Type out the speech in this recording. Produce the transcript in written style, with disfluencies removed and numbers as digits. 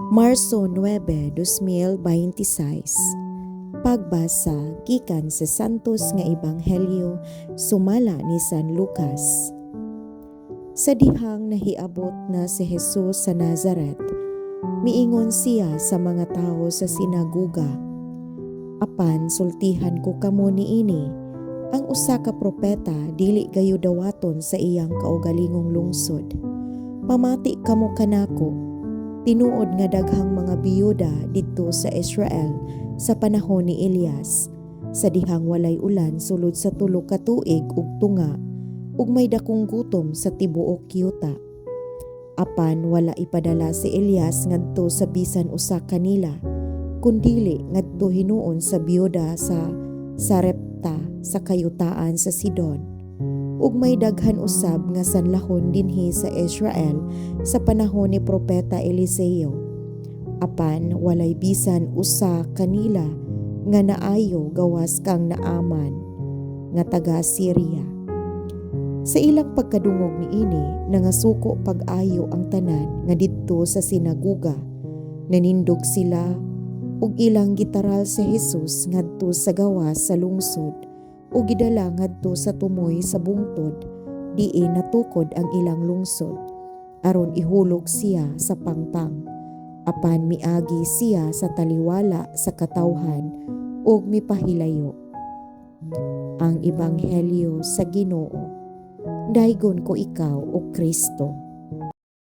Marso 9, 2026. Pagbasa gikan sa Santos nga Ebanghelyo sumala ni San Lucas. Sa dihang nahiabot na si Jesus sa Nazaret, miingon siya sa mga tao sa sinaguga, "Apan sultihan ko kamo niini, ang usa ka propeta dili gayo dawaton sa iyang kaugalingong lungsod. Pamati kamo kanako, tinuod nga daghang mga biyuda didto sa Israel sa panahon ni Elias, sa dihang walay ulan sulod sa 3 ka tuig ug tunga, ug may dakong gutom sa tibuok yuta. Apan wala ipadala si Elias ngadto sa bisan usa kanila, kundili ngadto hinuon sa biyuda sa Sarepta sa kayutaan sa Sidon. Ug may daghan usab nga sanlahon dinhi sa Israel sa panahon ni propeta Eliseo. Apan walay bisan usa kanila nga naayo gawas kang Naaman nga taga Syria. Sa ilang pagkadungog niini, nangasuko pag-ayo ang tanan nga didto sa sinaguga. Nanindog sila ug ilang gitaral si Jesus ngadto sa gawas sa lungsod ug gidala ngadto sa tumoy sa bungtod diin natukod ang ilang lungsod aron ihulog siya sa pangpang. Apan miagi siya sa taliwala sa katawhan ug mipahilayo. Ang Ebanghelyo sa Ginoo. Daygon ko ikaw, O Kristo.